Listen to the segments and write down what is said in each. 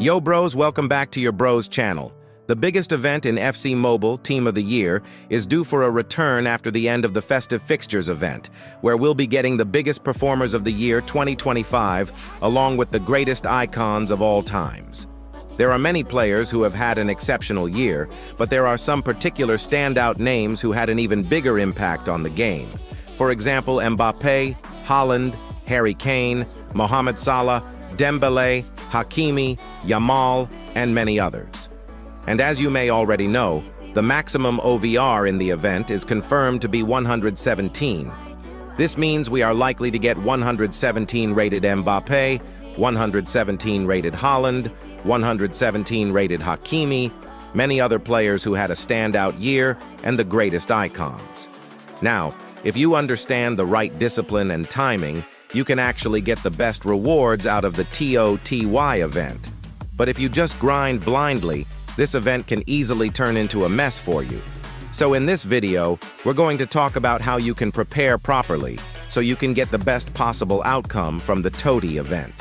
Yo bros, welcome back to your bros channel. The biggest event in FC Mobile Team of the Year is due for a return after the end of the festive fixtures event, where we'll be getting the biggest performers of the year 2025, along with the greatest icons of all times. There are many players who have had an exceptional year, but there are some particular standout names who had an even bigger impact on the game. For example, Mbappe, Haaland, Harry Kane, Mohamed Salah, Dembele, Hakimi, Yamal, and many others. And as you may already know, the maximum OVR in the event is confirmed to be 117. This means we are likely to get 117 rated Mbappe, 117 rated Haaland, 117 rated Hakimi, many other players who had a standout year, and the greatest icons. Now, if you understand the right discipline and timing, you can actually get the best rewards out of the TOTY event. But if you just grind blindly, this event can easily turn into a mess for you. So in this video, we're going to talk about how you can prepare properly so you can get the best possible outcome from the TOTY event.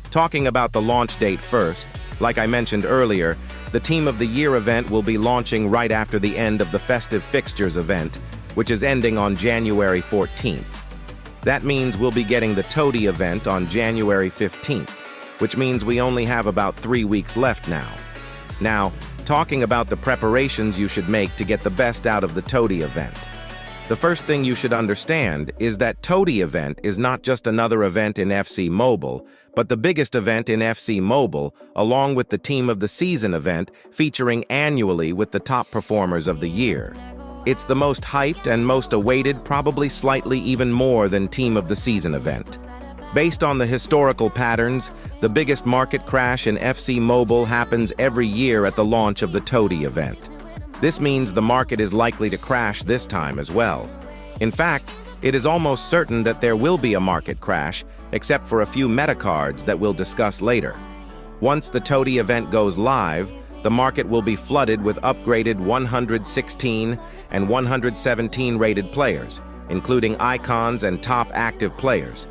Talking about the launch date first, like I mentioned earlier, the Team of the Year event will be launching right after the end of the festive fixtures event, which is ending on January 14th. That means we'll be getting the TOTY event on January 15th, which means we only have about 3 weeks left now. Now, talking about the preparations you should make to get the best out of the TOTY event. The first thing you should understand is that TOTY event is not just another event in FC Mobile, but the biggest event in FC Mobile, along with the Team of the Season event featuring annually with the top performers of the year. It's the most hyped and most awaited, probably slightly even more than Team of the Season event. Based on the historical patterns, the biggest market crash in FC Mobile happens every year at the launch of the TOTY event. This means the market is likely to crash this time as well. In fact, it is almost certain that there will be a market crash, except for a few meta cards that we'll discuss later. Once the TOTY event goes live, the market will be flooded with upgraded 116 and 117 rated players, including icons and top active players.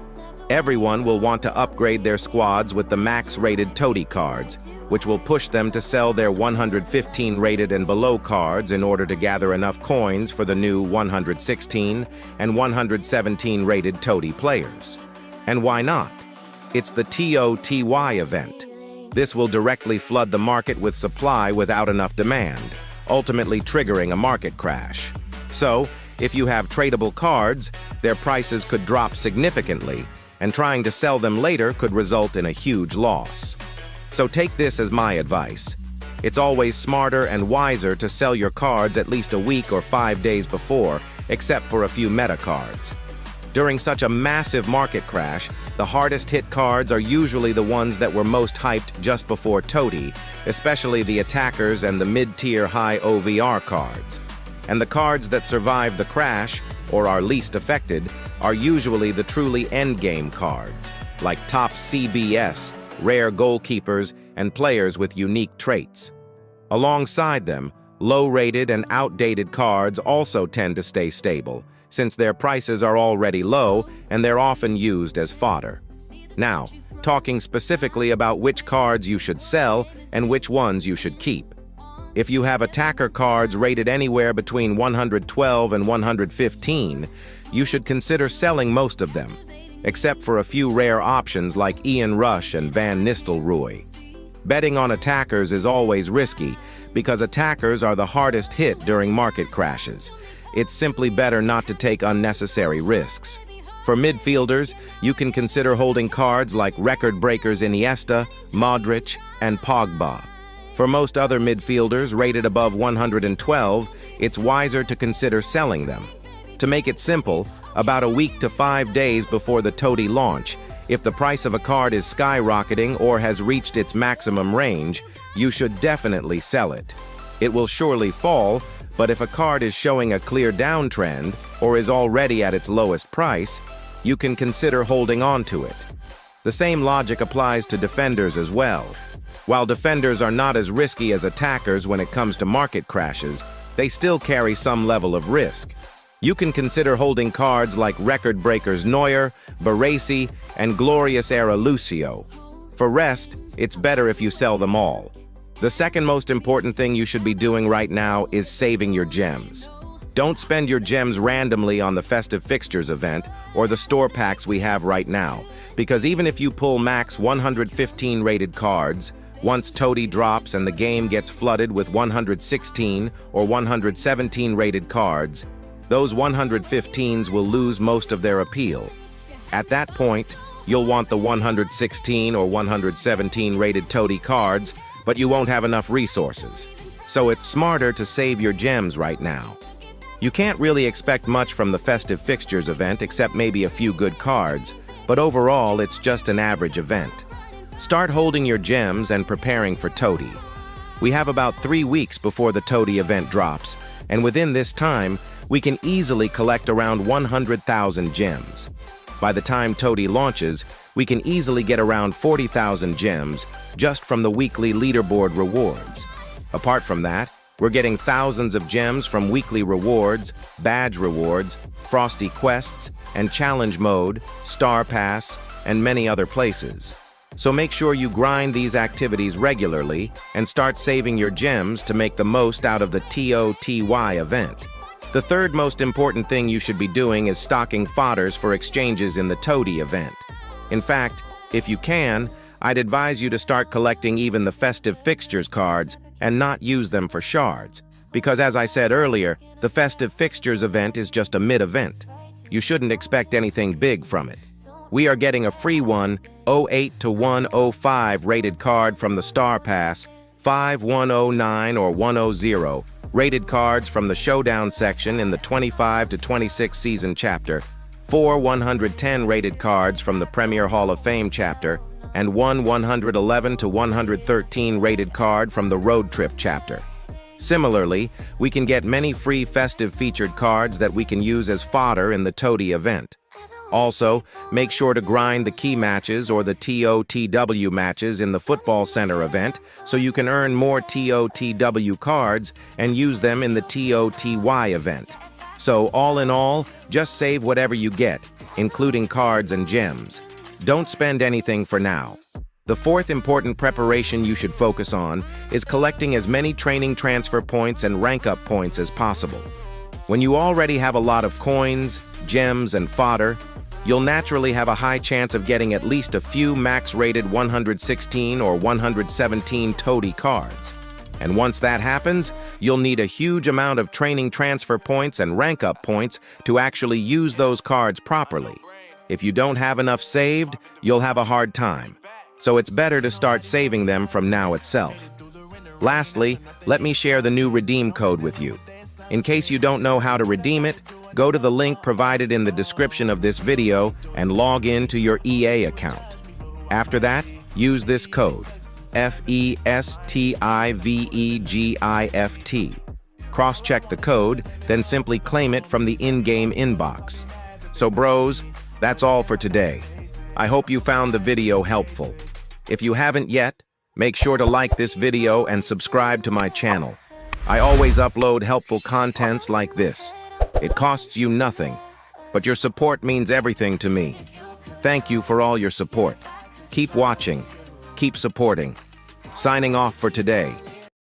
Everyone will want to upgrade their squads with the max-rated TOTY cards, which will push them to sell their 115 rated and below cards in order to gather enough coins for the new 116 and 117 rated TOTY players. And why not? It's the TOTY event. This will directly flood the market with supply without enough demand, ultimately triggering a market crash. So, if you have tradable cards, their prices could drop significantly, and trying to sell them later could result in a huge loss. So take this as my advice. It's always smarter and wiser to sell your cards at least a week or 5 days before, except for a few meta cards. During such a massive market crash, the hardest hit cards are usually the ones that were most hyped just before TOTY, especially the attackers and the mid-tier high OVR cards. And the cards that survive the crash, or are least affected, are usually the truly endgame cards, like top CBS, rare goalkeepers, and players with unique traits. Alongside them, low-rated and outdated cards also tend to stay stable, since their prices are already low and they're often used as fodder. Now, talking specifically about which cards you should sell and which ones you should keep. If you have attacker cards rated anywhere between 112 and 115, you should consider selling most of them, except for a few rare options like Ian Rush and Van Nistelrooy. Betting on attackers is always risky because attackers are the hardest hit during market crashes. It's simply better not to take unnecessary risks. For midfielders, you can consider holding cards like record breakers Iniesta, Modric, and Pogba. For most other midfielders rated above 112, it's wiser to consider selling them. To make it simple, about a week to 5 days before the TOTY launch, if the price of a card is skyrocketing or has reached its maximum range, you should definitely sell it. It will surely fall, but if a card is showing a clear downtrend or is already at its lowest price, you can consider holding on to it. The same logic applies to defenders as well. While defenders are not as risky as attackers when it comes to market crashes, they still carry some level of risk. You can consider holding cards like record breakers Neuer, Baresi, and glorious era Lucio. For rest, it's better if you sell them all. The second most important thing you should be doing right now is saving your gems. Don't spend your gems randomly on the festive fixtures event or the store packs we have right now, because even if you pull max 115 rated cards, once TOTY drops and the game gets flooded with 116 or 117 rated cards, those 115s will lose most of their appeal. At that point, you'll want the 116 or 117 rated TOTY cards, but you won't have enough resources. So it's smarter to save your gems right now. You can't really expect much from the festive fixtures event except maybe a few good cards, but overall it's just an average event. Start holding your gems and preparing for TOTY. We have about 3 weeks before the TOTY event drops, and within this time, we can easily collect around 100,000 gems. By the time TOTY launches, we can easily get around 40,000 gems just from the weekly leaderboard rewards. Apart from that, we're getting thousands of gems from weekly rewards, badge rewards, frosty quests, and challenge mode, star pass, and many other places. So make sure you grind these activities regularly and start saving your gems to make the most out of the TOTY event. The third most important thing you should be doing is stocking fodders for exchanges in the TOTY event. In fact, if you can, I'd advise you to start collecting even the festive fixtures cards and not use them for shards, because as I said earlier, the festive fixtures event is just a mid-event. You shouldn't expect anything big from it. We are getting a free 108 to 105 rated card from the Star Pass, 5109 or 100 rated cards from the Showdown section in the 25 to 26 season chapter, 4 110 rated cards from the Premier Hall of Fame chapter, and 111 to 113 rated card from the Road Trip chapter. Similarly, we can get many free festive featured cards that we can use as fodder in the TOTY event. Also, make sure to grind the key matches or the TOTW matches in the Football Center event so you can earn more TOTW cards and use them in the TOTY event. So all in all, just save whatever you get, including cards and gems. Don't spend anything for now. The fourth important preparation you should focus on is collecting as many training transfer points and rank-up points as possible. When you already have a lot of coins, gems, and fodder, you'll naturally have a high chance of getting at least a few max-rated 116 or 117 TOTY cards. And once that happens, you'll need a huge amount of training transfer points and rank-up points to actually use those cards properly. If you don't have enough saved, you'll have a hard time. So it's better to start saving them from now itself. Lastly, let me share the new redeem code with you. In case you don't know how to redeem it, go to the link provided in the description of this video and log in to your EA account. After that, use this code, FESTIVEGIFT. Cross-check the code, then simply claim it from the in-game inbox. So bros, that's all for today. I hope you found the video helpful. If you haven't yet, make sure to like this video and subscribe to my channel. I always upload helpful contents like this. It costs you nothing, but your support means everything to me. Thank you for all your support. Keep watching, keep supporting. Signing off for today.